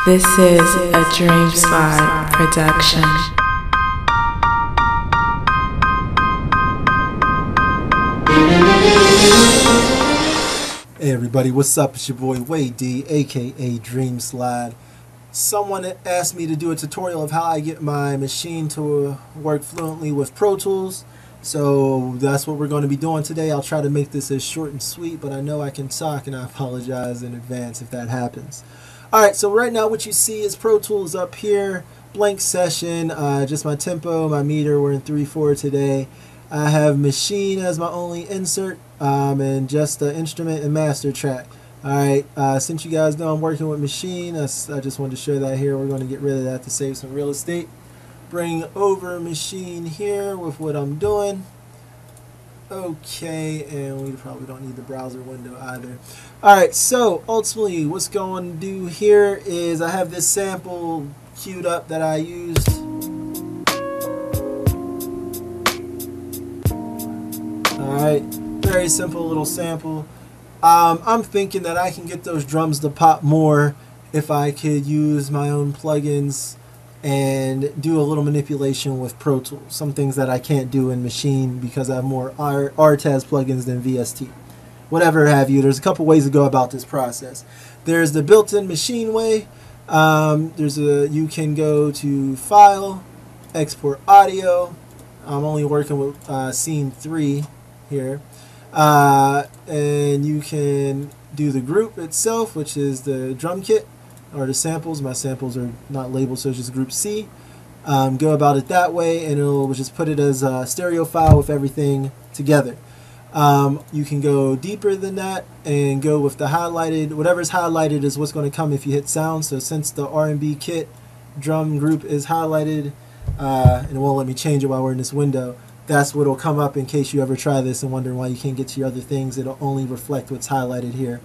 This is a Dreamslide production. Hey everybody, what's up? It's your boy Wade D, aka Dreamslide. Someone asked me to do a tutorial of how I get my machine to work fluently with Pro Tools. So that's what we're going to be doing today. I'll try to make this as short and sweet, but I know I can talk and I apologize in advance if that happens. Alright, so right now what you see is Pro Tools up here, blank session, just my tempo, my meter. We're in 3/4 today. I have machine as my only insert, and just the instrument and master track. Alright, since you guys know I'm working with machine, I just wanted to show that here. We're going to get rid of that to save some real estate. Bring over machine here with what I'm doing. Okay, and we probably don't need the browser window either. Alright, so ultimately what's going to do here is I have this sample queued up that I used. Alright, very simple little sample. I'm thinking that I can get those drums to pop more if I could use my own plugins and do a little manipulation with Pro Tools. Some things that I can't do in Machine because I have more RTAS plugins than VST. Whatever have you. There's a couple ways to go about this process. There's the built-in Machine way. You can go to File, Export Audio. I'm only working with Scene 3 here. And you can do the group itself, which is the drum kit. Or the samples. My samples are not labeled, so it's just group C. Go about it that way, and it'll just put it as a stereo file with everything together. You can go deeper than that and go with the highlighted. Whatever's highlighted is what's going to come if you hit sound. So since the R&B kit drum group is highlighted, and it won't let me change it while we're in this window, that's what will come up in case you ever try this and wonder why you can't get to your other things. It'll only reflect what's highlighted here.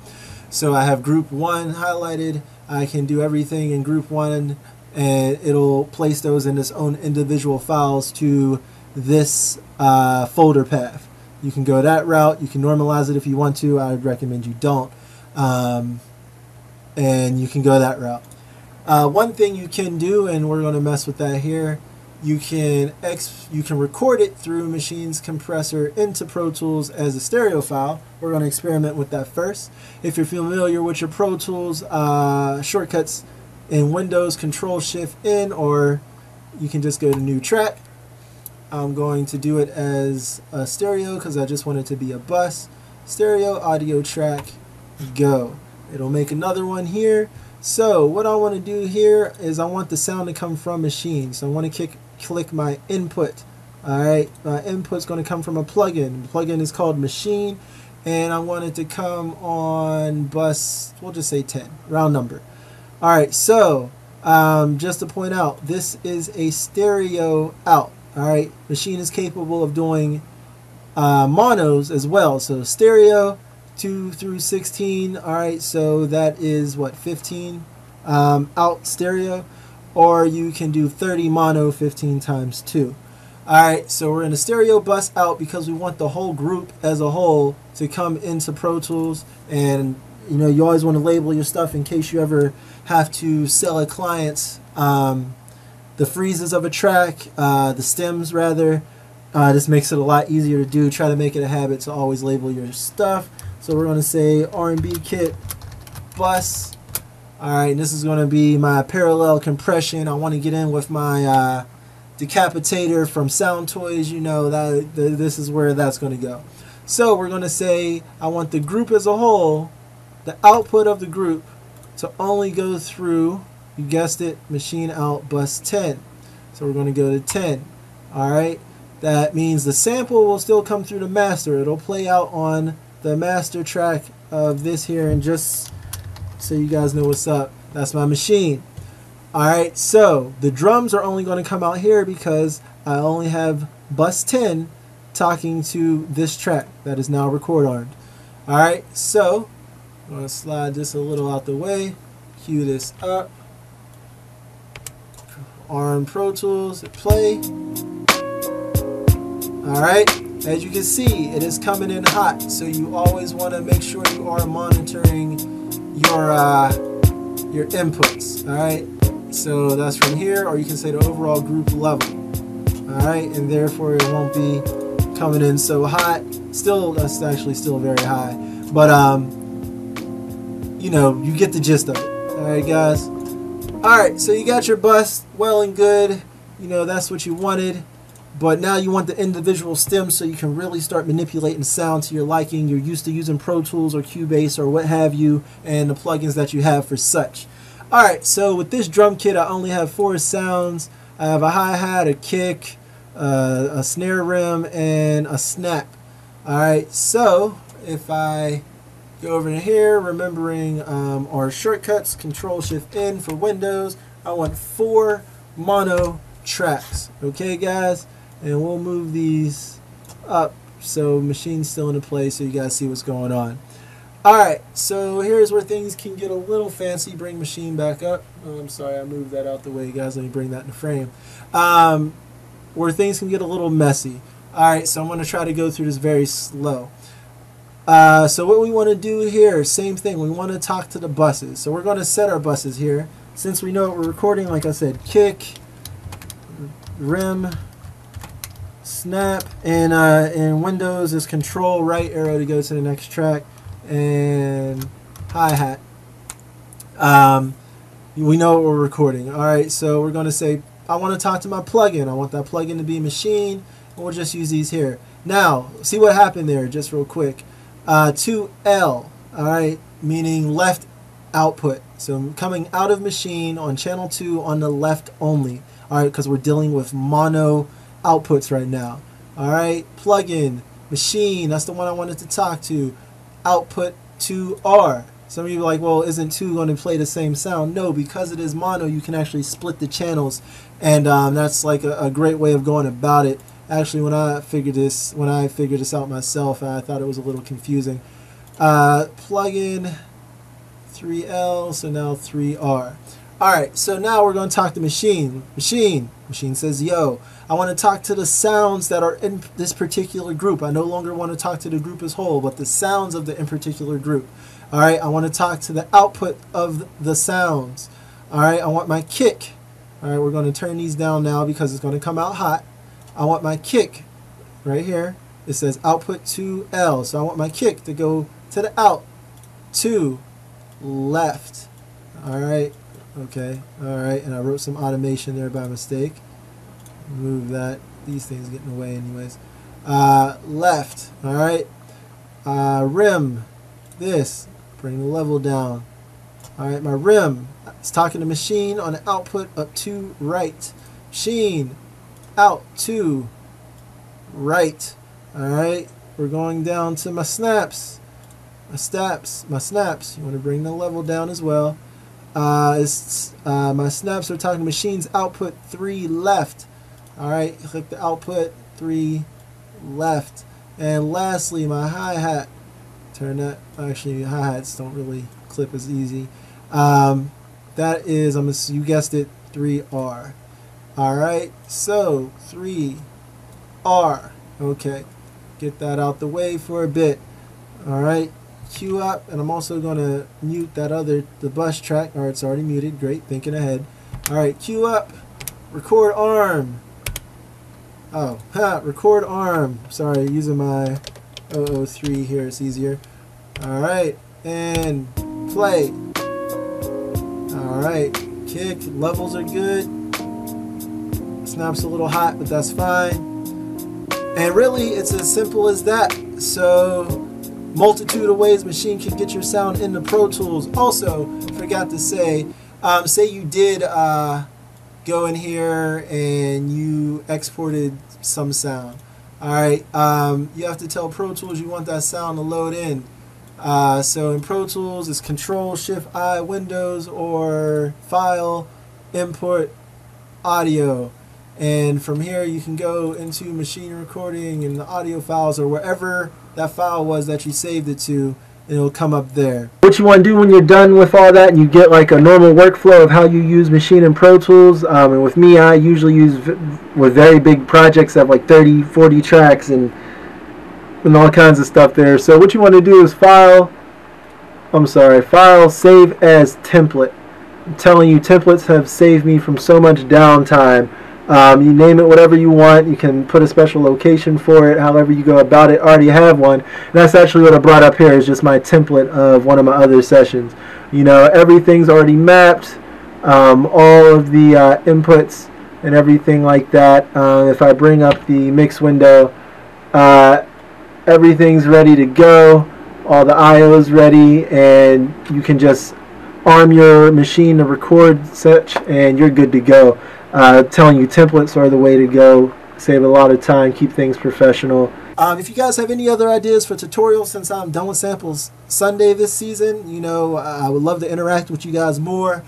So I have group 1 highlighted. I can do everything in group 1, and it'll place those in its own individual files to this folder path. You can go that route. You can normalize it if you want to. I would recommend you don't. And you can go that route. One thing you can do, and we're going to mess with that here, you can record it through Machine's compressor into Pro Tools as a stereo file. We're going to experiment with that first. If you're familiar with your Pro Tools shortcuts in Windows, Control-Shift-N, or you can just go to New Track. I'm going to do it as a stereo because I just want it to be a bus. Stereo, audio track, go. It'll make another one here. So what I want to do here is I want the sound to come from Machine. So I want to click my input. Alright, my input's going to come from a plugin. The plugin is called Machine, and I want it to come on bus, we'll just say 10, round number. Alright, so just to point out, this is a stereo out. Alright, Machine is capable of doing monos as well. So stereo 2 through 16. Alright, so that is what, 15 out stereo. Or you can do 30 mono, 15 times 2. Alright, so we're in a stereo bus out because we want the whole group as a whole to come into Pro Tools. And you know, you always want to label your stuff in case you ever have to sell a client the freezes of a track, the stems rather. This makes it a lot easier to do. Try to make it a habit to always label your stuff. So we're going to say R&B kit bus. Alright, this is going to be my parallel compression. I want to get in with my decapitator from Sound Toys. You know, this is where that's going to go. So we're going to say I want the group as a whole, the output of the group, to only go through, you guessed it, Machine out bus 10. So we're going to go to 10. Alright, that means the sample will still come through the master. It'll play out on the master track of this here, and just so you guys know what's up, that's my Machine. Alright, so the drums are only going to come out here because I only have bus 10 talking to this track that is now record armed. Alright, so I'm going to slide this a little out the way, cue this up, arm Pro Tools, play. Alright, as you can see, it is coming in hot, so you always want to make sure you are monitoring your your inputs. All right, so that's from here, or you can say the overall group level. All right, and therefore it won't be coming in so hot. Still, that's actually still very high, but you know, you get the gist of it. All right, guys. All right, so you got your bus, well and good. You know, that's what you wanted. But now you want the individual stems so you can really start manipulating sound to your liking. You're used to using Pro Tools or Cubase or what have you, and the plugins that you have for such. Alright, so with this drum kit, I only have 4 sounds. I have a hi-hat, a kick, a snare rim, and a snap. Alright, so if I go over to here, remembering our shortcuts, Control-Shift-N for Windows, I want 4 mono tracks. Okay, guys? And we'll move these up so machine's still in place so you guys see what's going on. Alright, so here's where things can get a little fancy. Bring machine back up. Oh, I'm sorry, I moved that out the way, guys. Let me bring that in the frame. Where things can get a little messy. Alright, so I'm going to try to go through this very slow. So what we want to do here, same thing. We want to talk to the buses. So we're going to set our buses here. Since we know what we're recording, like I said, kick, rim, snap, and in Windows is Control right arrow to go to the next track, and hi-hat. We know what we're recording. Alright, so we're going to say I want to talk to my plugin. I want that plugin to be machine, and we'll just use these here. Now, see what happened there just real quick. 2L, alright, meaning left output. So I'm coming out of machine on channel 2 on the left only. Alright, because we're dealing with mono outputs right now. Alright, plugin, machine, that's the one I wanted to talk to. Output 2R. Some of you are like, well, isn't 2 going to play the same sound? No, because it is mono, you can actually split the channels, and that's like a great way of going about it. Actually, when I figured this out myself, I thought it was a little confusing. Plugin 3L, so now 3R. Alright, so now we're going to talk to machine. Machine says, yo, I want to talk to the sounds that are in this particular group. I no longer want to talk to the group as whole, but the sounds of the in particular group. Alright, I want to talk to the output of the sounds. Alright, I want my kick. Alright, we're going to turn these down now because it's going to come out hot. I want my kick right here. It says output 2L. So I want my kick to go to the out, to left. Alright. Okay, alright, and I wrote some automation there by mistake. Move that. These things get in the way anyways. Left, alright. Rim, this. Bring the level down. Alright, my rim. It's talking to machine on the output up to right. Machine, out to right. Alright, we're going down to my snaps. My snaps. You want to bring the level down as well. My snaps are talking to machine's output 3 left. Alright, click the output 3 left. And lastly, my hi-hat. Turn that. Actually, hi-hats don't really clip as easy. That is, you guessed it, 3R. Alright, so 3R. Okay, get that out the way for a bit. Alright. Cue up, and I'm also going to mute the bus track. Alright, it's already muted. Great, thinking ahead. Alright, cue up, record arm. Oh, record arm. Sorry, using my 003 here, it's easier. Alright, and play. Alright, kick, levels are good. Snap's a little hot, but that's fine. And really, it's as simple as that. So, multitude of ways machine can get your sound into Pro Tools. Also, forgot to say, say you did go in here and you exported some sound. Alright, you have to tell Pro Tools you want that sound to load in. So in Pro Tools, it's Control-Shift-I, Windows, or File, Import, Audio. And from here you can go into machine recording and the audio files or wherever that file was that you saved it to, and it'll come up there. What you want to do when you're done with all that and you get like a normal workflow of how you use Machine and Pro Tools, and with me I usually use with very big projects that have like 30, 40 tracks and all kinds of stuff there. So what you want to do is file, save as template. I'm telling you, templates have saved me from so much downtime. You name it whatever you want. You can put a special location for it, however you go about it. I already have one. And that's actually what I brought up here, is just my template of one of my other sessions. You know, everything's already mapped, all of the inputs and everything like that. If I bring up the mix window, everything's ready to go. All the IO's ready, and you can just arm your machine to record such, and you're good to go. Telling you, templates are the way to go. Save a lot of time, keep things professional. If you guys have any other ideas for tutorials, since I'm done with samples Sunday this season, you know, I would love to interact with you guys more.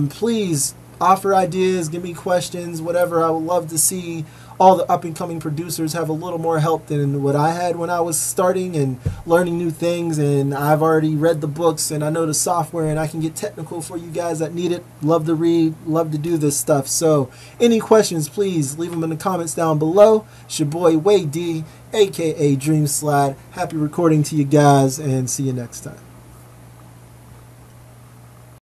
Please offer ideas, give me questions, whatever. I would love to see all the up-and-coming producers have a little more help than what I had when I was starting and learning new things. And I've already read the books and I know the software, and I can get technical for you guys that need it. Love to read, love to do this stuff. So any questions, please leave them in the comments down below. It's your boy Wade D, aka Dreamslide. Happy recording to you guys, and see you next time.